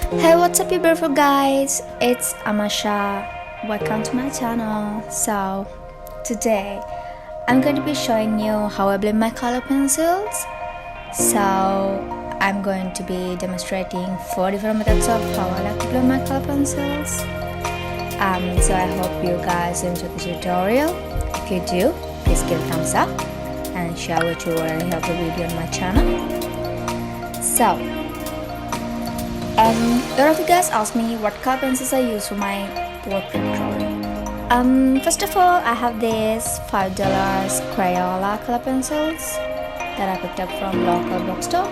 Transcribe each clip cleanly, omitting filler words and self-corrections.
Hey, what's up you beautiful guys, it's Amasha. Welcome to my channel. So today I'm going to be showing you how I blend my color pencils. So I'm going to be demonstrating 4 different methods of how I like to blend my color pencils. So I hope you guys enjoy the tutorial. If you do, please give a thumbs up and share what you really help the video on my channel. So a lot of you guys ask me what color pencils I use for my portrait drawing. First of all, I have these $5 Crayola color pencils that I picked up from local bookstore.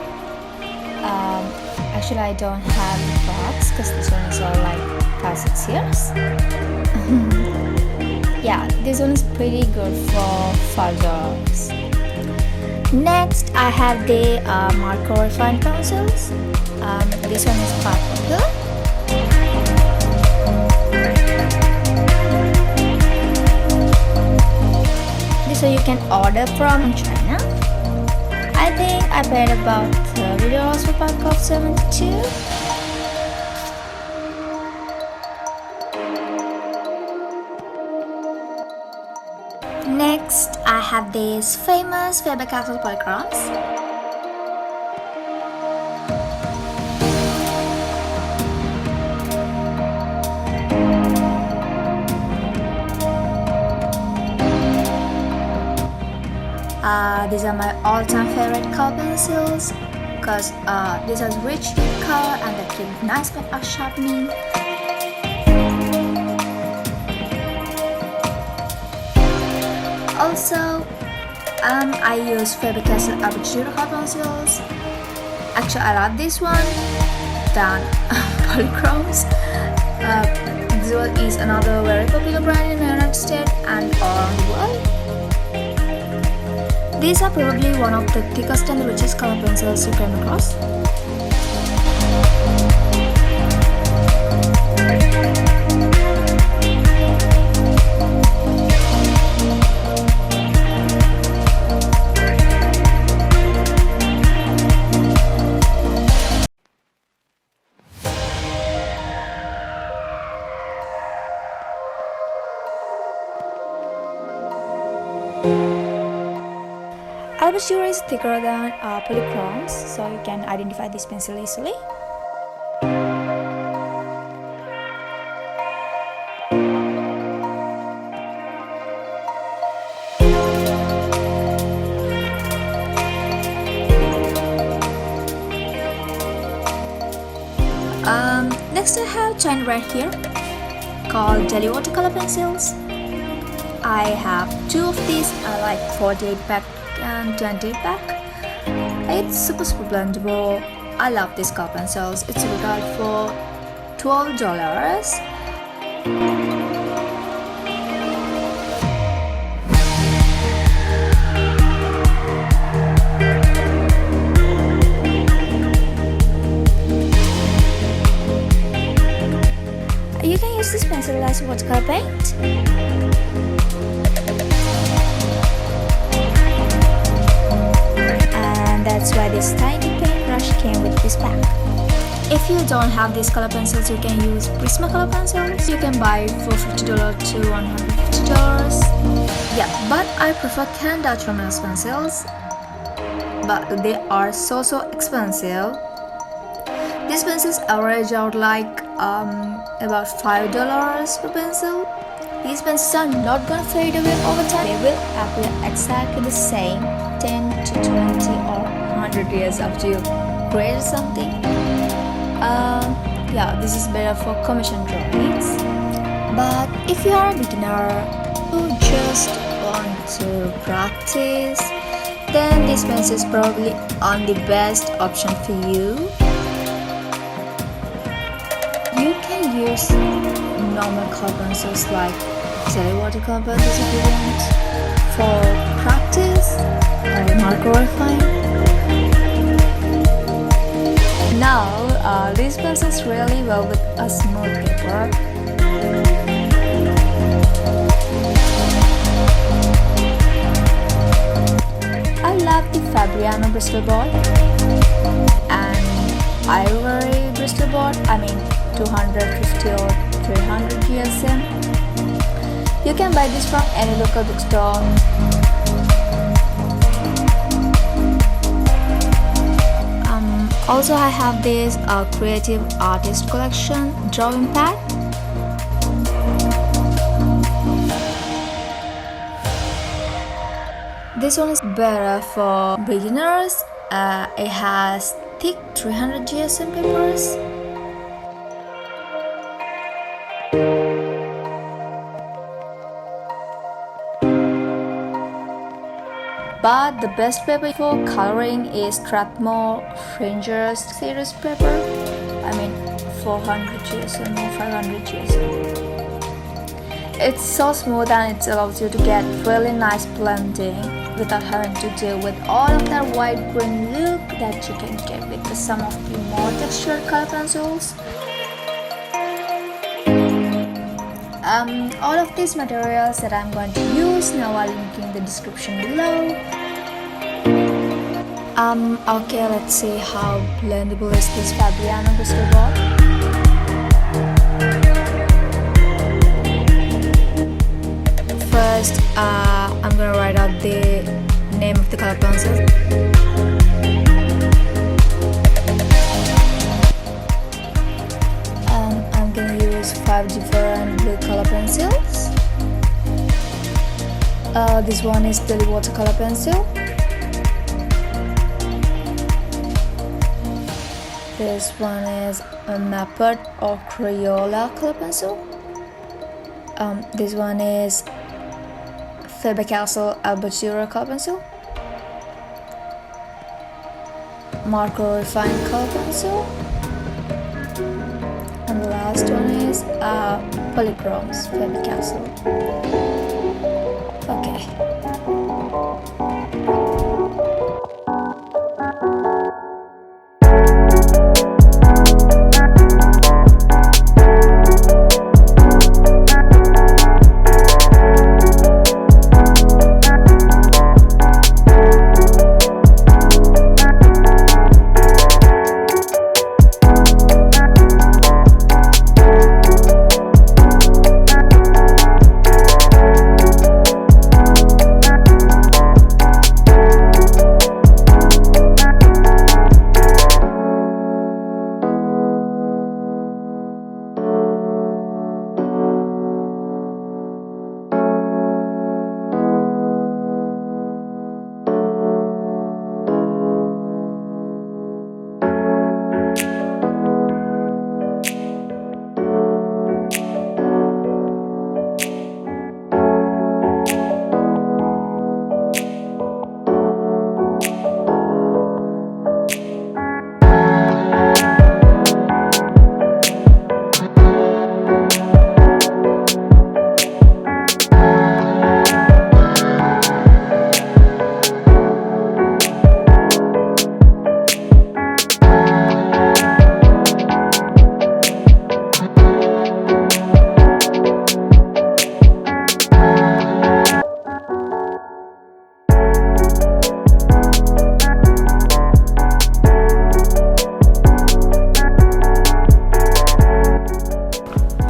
Actually, I don't have the box because this one is all like 5-6 years. Yeah, this one is pretty good for $5. Next, I have the marker raffine pencils. This one is quite popular. This one you can order from China. I think I paid about $30 for pack of 72. Next, I have these famous Faber-Castell polychromes. These are my all-time favorite color pencils because this has rich deep color and they give nice bit of sharpening. Also, I use Faber-Castell Arbitrio color pencils. Actually, I love this one than polychromes. This one is another very popular brand in the United States and all around the world. These are probably one of the thickest and the richest color pencils you came across. Arbitrio is thicker than polychromes, so you can identify this pencil easily. Next I have China right here called Deli watercolor pencils. I have 2 of these. I like 48 pack and 20 pack. It's super blendable. I love these color pencils. It's retailed for $12. You can use this pencil as watercolor paint. That's why this tiny paintbrush came with this pack. If you don't have these color pencils, you can use Prismacolor pencils. You can buy it for $50 to $150. Yeah, but I prefer canned Dutch Romance pencils, but they are so expensive. These pencils average out like about $5 per pencil. These pencils are not gonna fade away over time. They will appear exactly the same 10 to 20 or 100 years after you create something. Yeah, this is better for commission drawings. But if you are a beginner who just want to practice, then this pencil is probably on the best option for you. You can use normal color pencils like Deli watercolor pencils if you want for practice or marker raffine. Now, these pencils really well with a smooth paper. I love the Fabriano Bristol board and ivory crystal board, I mean 250 or 300 GSM. You can buy this from any local bookstore. Also I have this creative artist collection drawing pad. This one is better for beginners. It has thick 300 GSM papers. But the best paper for coloring is Strathmore Fringers series paper. I mean 400 GSM or 500 GSM. It's so smooth and it allows you to get really nice blending without having to deal with all of that white green look that you can get with some of the more textured color pencils. All of these materials that I'm going to use now I'll link in the description below. Okay, let's see how blendable is this Fabriano crystal board. First, I'm gonna write out the name of the color pencil. I'm gonna use 5 different blue color pencils. This one is deli watercolor pencil. This one is a M.M.D or Crayola color pencil. This one is Faber-Castell Albert color pencil. Marker Raffine color pencil. And the last one is Polychromes Faber-Castell. Okay.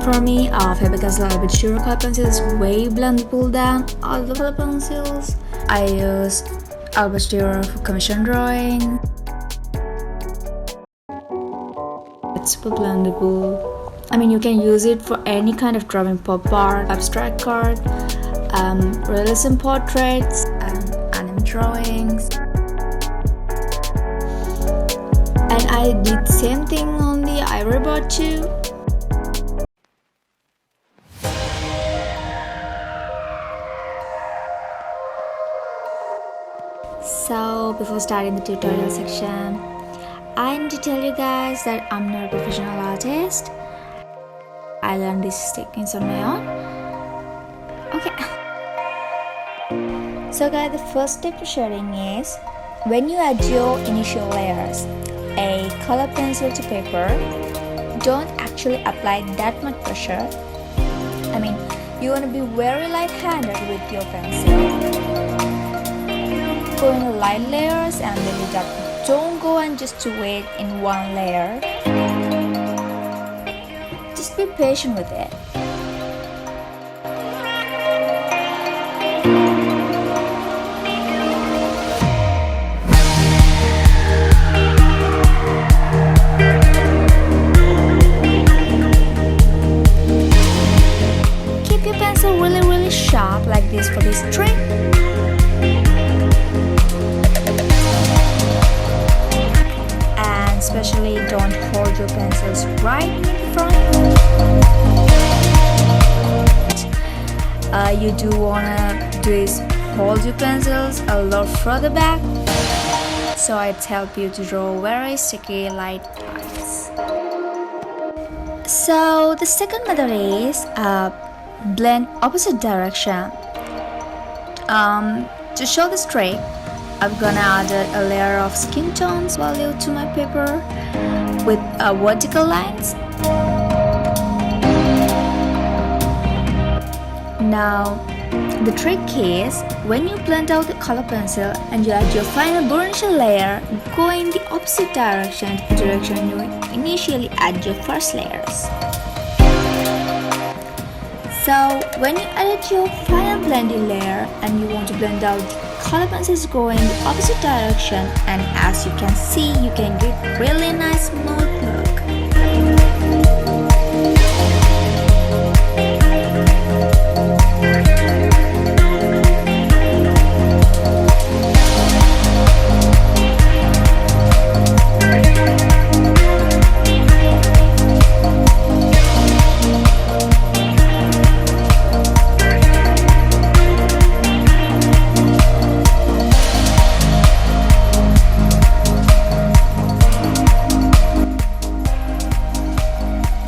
For me, Faber-Castell Albert color pencil is way blendable than all the color pencils. I use Albert for commission drawing. It's super blendable. I mean, you can use it for any kind of drawing, pop art, abstract art, realism portraits, anime drawings. And I did same thing on the ivory board too. So before starting the tutorial section, I need to tell you guys that I'm not a professional artist. I learned these techniques on my own. Okay. So guys, the first step to shading is when you add your initial layers, a color pencil to paper, don't actually apply that much pressure. I mean, you want to be very light-handed with your pencil. Go in light layers and build it up. Don't go and just wait in one layer. be patient with it. Keep your pencil really sharp like this for this trick. And especially don't hold your pencils right in the front. You do wanna do is hold your pencils a lot further back, so it helps you to draw very sticky light lines. So the second method is blend opposite direction. To show this trick, I'm gonna add a layer of skin tones value to my paper with vertical lines. Now the trick is, when you blend out the color pencil and you add your final burnish layer, go in the opposite direction to the direction you initially add your first layers. So when you added your final blending layer and you want to blend out the color pencils, go in the opposite direction, and as you can see, you can get really nice smooth look.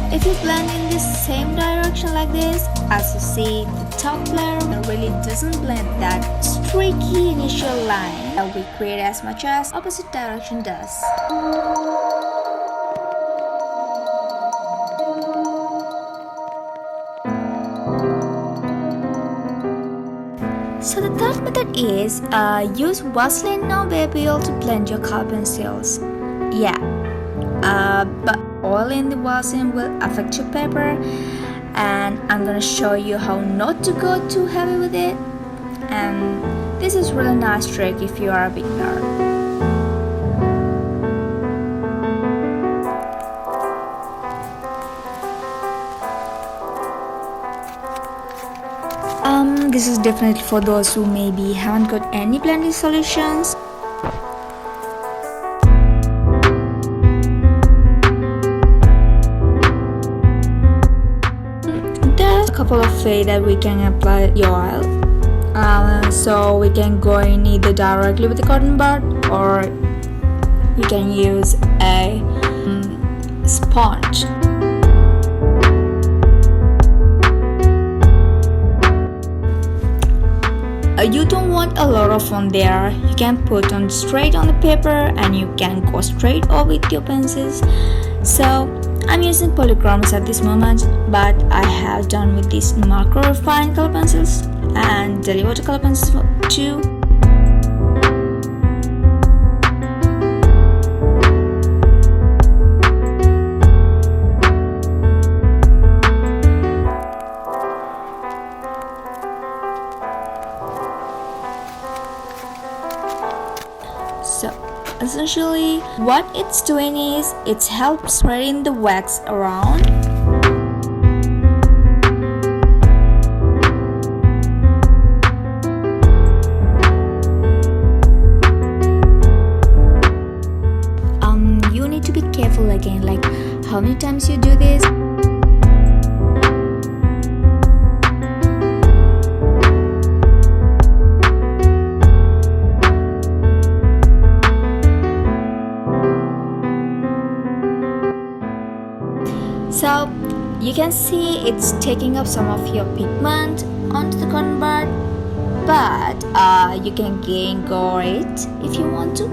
If you blend in the same direction like this, as you see, the top layer really doesn't blend that streaky initial line that we create as much as opposite direction does. So the third method is use Vaseline no wheel to blend your color pencils. Yeah, but oil in the Vaseline will affect your paper, and I'm gonna show you how not to go too heavy with it. And this is really nice trick if you are a beginner. This is definitely for those who maybe haven't got any blending solutions. There's a couple of ways that we can apply the oil. So we can go in either directly with the cotton bud, or we can use a sponge. You don't want a lot of on there. You can put on straight on the paper, and you can go straight over with your pencils. So I'm using polychromes at this moment, but I have done with these macro raffine color pencils and deli watercolor pencils too. So essentially what it's doing is it helps spreading the wax around. You need to be careful again, like how many times you do this. So you can see it's taking up some of your pigment onto the cotton bud, but you can go it if you want to.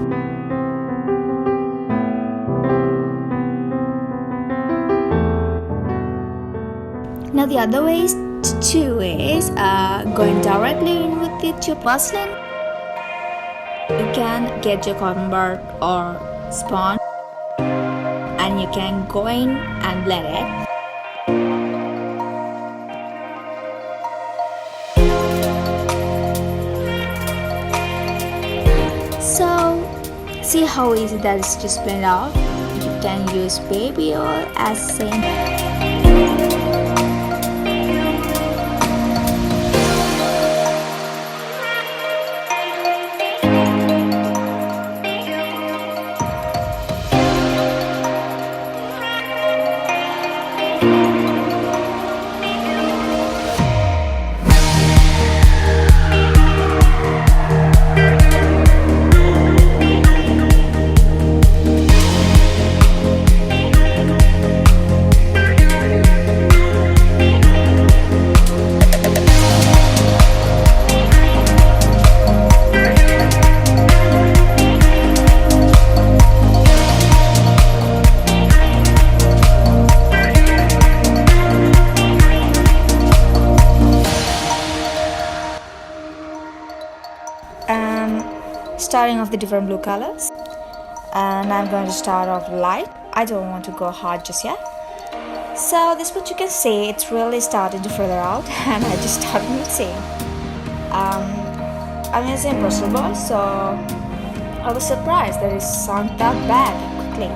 Now the other ways to do is going directly in with it, your Vaseline. You can get your cotton bud or sponge, and you can go in and blend it. See how easy that is to blend out. You can use baby oil as same. Starting off the different blue colors, and I'm going to start off light. I don't want to go hard just yet. So this what you can see, it's really starting to further out and I just started mixing. I'm using brush ball, so I was surprised that it sounded that bad quickly.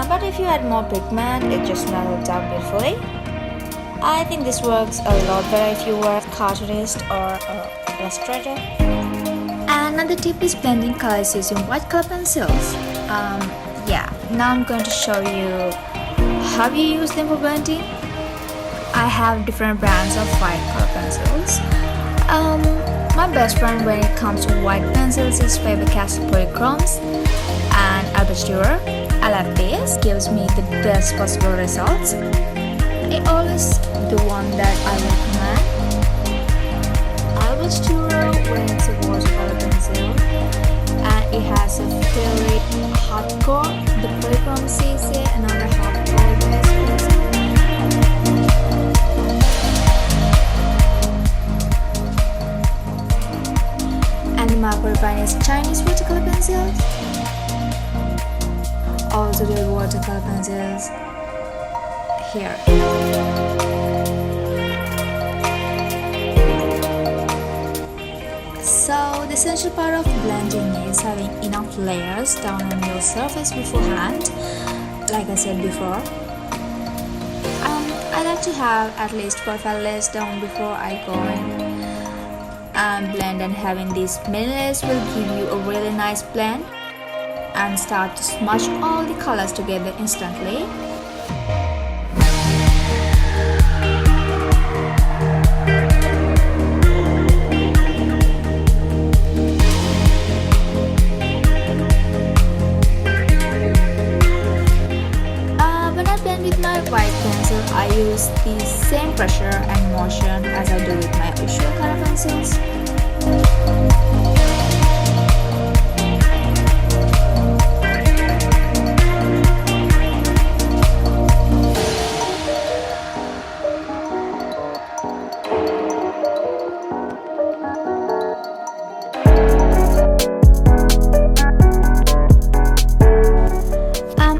But if you add more pigment, it just melted down beautifully. I think this works a lot better if you were a cartoonist or a illustrator. Another tip is blending colors using white color pencils. Now I'm going to show you how you use them for blending. I have different brands of white color pencils. My best friend when it comes to white pencils is Faber-Castell Polychromes and Albert. I love this, gives me the best possible results. I always the one that I recommend. Albert when it's a watercolor pencil, and it has a very hardcore. The Polychrome says it, another hardcore pencil. And the marker pen is Chinese watercolor pencils. Also the watercolor pencils here. So the essential part of blending is having enough layers down on your surface beforehand, like I said before. I like to have at least 45 layers down before I go in and blend, and having these many layers will give you a really nice blend and start to smush all the colors together instantly. White pencil, I use the same pressure and motion as I do with my usual color pencils.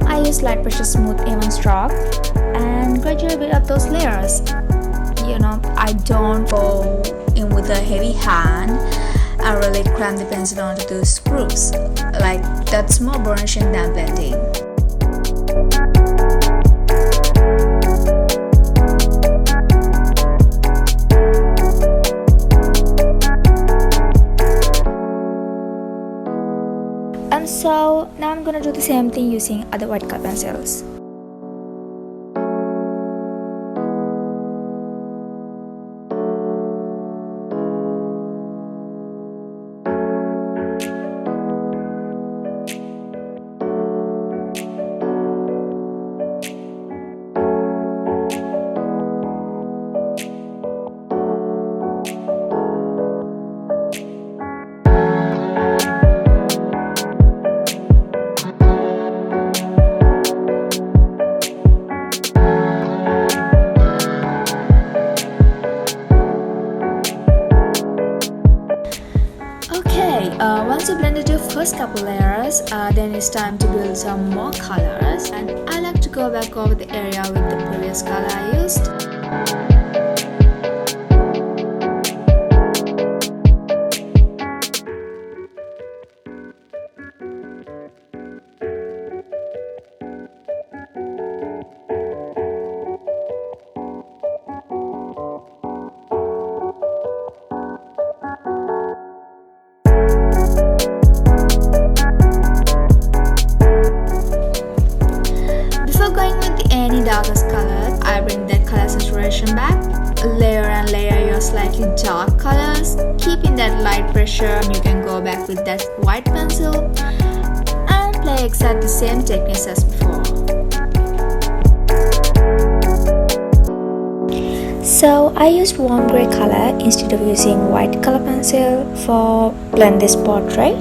I use light pressure smooth even stroke and gradually build up those layers. I don't go in with a heavy hand. I really cram the pencil onto those screws. Like, that's more burnishing than blending. And so now I'm gonna do the same thing using other white color pencils. Once you blended your first couple layers, then it's time to build some more colors, and I like to go back over the area with the previous color I used. any darkest color, I bring that color saturation back. Layer and layer your slightly dark colors, keeping that light pressure. You can go back with that white pencil and play exactly the same techniques as before. So I used warm grey color instead of using white color pencil for blend this portrait.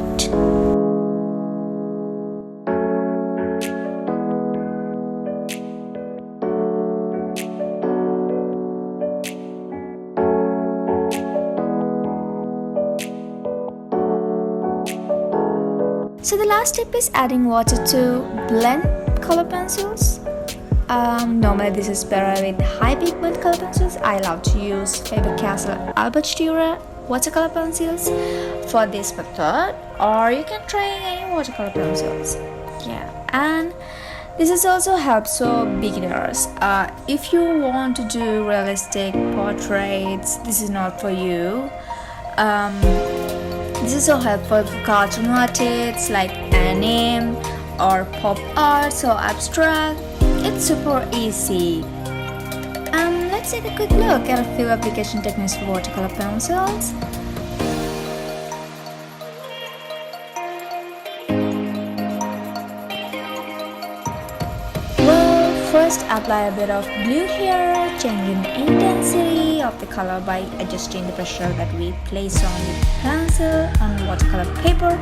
So the last step is adding water to blend color pencils. Normally this is better with high pigment color pencils. I love to use Faber-Castell Albert watercolor pencils for this method, or you can try any watercolor pencils. Yeah, and this is also helps for beginners. If you want to do realistic portraits, this is not for you. This is so helpful for cartoon artists like anime or pop art, so abstract. It's super easy. Let's take a quick look at a few application techniques for watercolor pencils. Well, first apply a bit of blue here, changing the intensity of the color by adjusting the pressure that we place on the pencil on watercolor paper.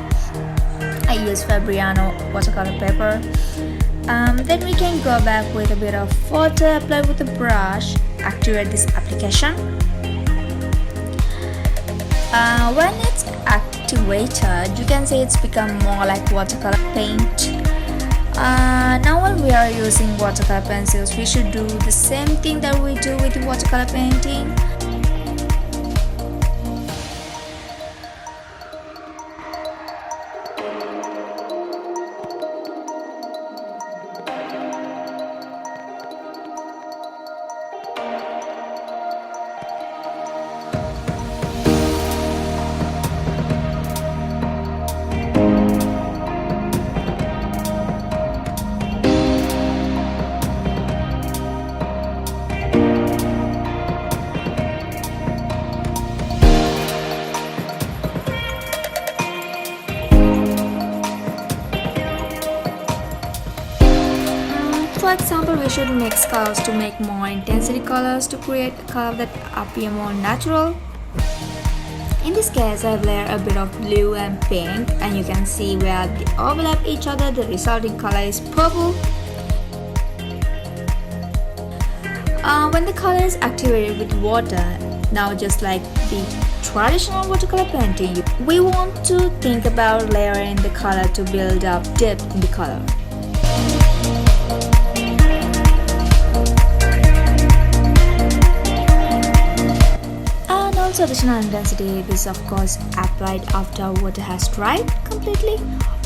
I use Fabriano watercolor paper. Then we can go back with a bit of water, apply with a brush, activate this application. When it's activated, you can see it's become more like watercolor paint. Now when we are using watercolor pencils, we should do the same thing that we do with the watercolor painting. For example, we should mix colors to make more intensity colors to create a color that appear more natural. In this case, I've layered a bit of blue and pink, and you can see where they overlap each other, the resulting color is purple. When the color is activated with water, now just like the traditional watercolor painting, we want to think about layering the color to build up depth in the color. Also, additional intensity is of course applied after water has dried completely,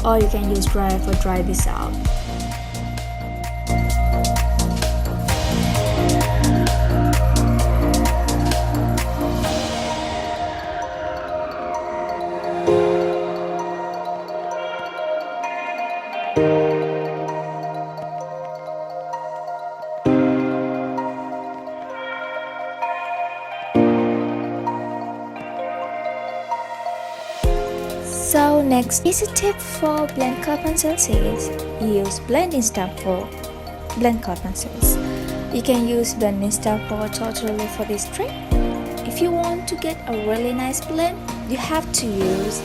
or you can use dryer for dry this out. So next easy tip for blend color pencils is use blending stamp for blend color pencils. You can use blending stamp for totally for this trick. If you want to get a really nice blend, you have to use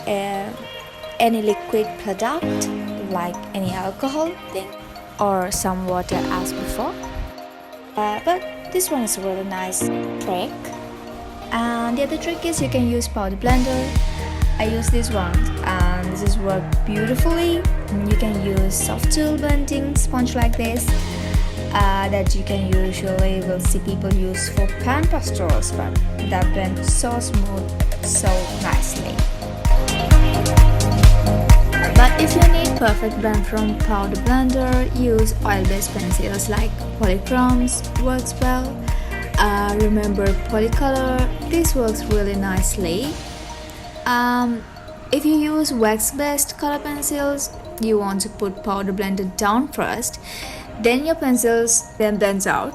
any liquid product like any alcohol thing or some water as before. But this one is a really nice trick. And the other trick is you can use powder blender. I use this one and this is worked beautifully. You can use soft tool blending sponge like this that you can usually will see people use for pan pastels, but that blends so smooth, so nicely. But if you need perfect blend from powder blender, use oil-based pencils like polychromes works well. Remember Watercolor, this works really nicely. If you use wax-based color pencils, you want to put powder blender down first, Then your pencils then blends out,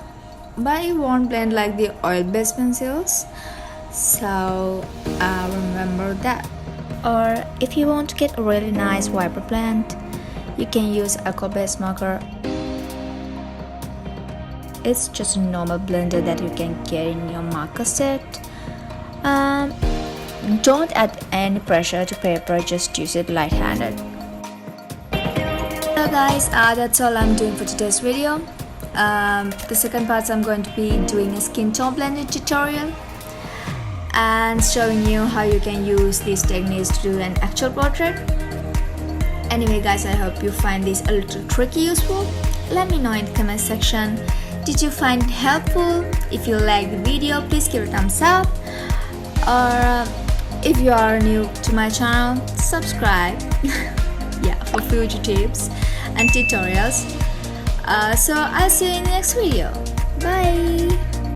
but it won't blend like the oil-based pencils, so remember that. Or if you want to get a really nice wiper blend, you can use alcohol-based marker. It's just a normal blender that you can get in your marker set. Don't add any pressure to paper, just use it light-handed. So guys, that's all I'm doing for today's video. The second part I'm going to be doing a skin tone blending tutorial and showing you how you can use these techniques to do an actual portrait. Anyway guys, I hope you find this a little tricky useful. Let me know in the comment section. Did you find it helpful? If you like the video, please give it a thumbs up. Or if you are new to my channel, subscribe. Yeah, for future tips and tutorials. So I'll see you in the next video. Bye.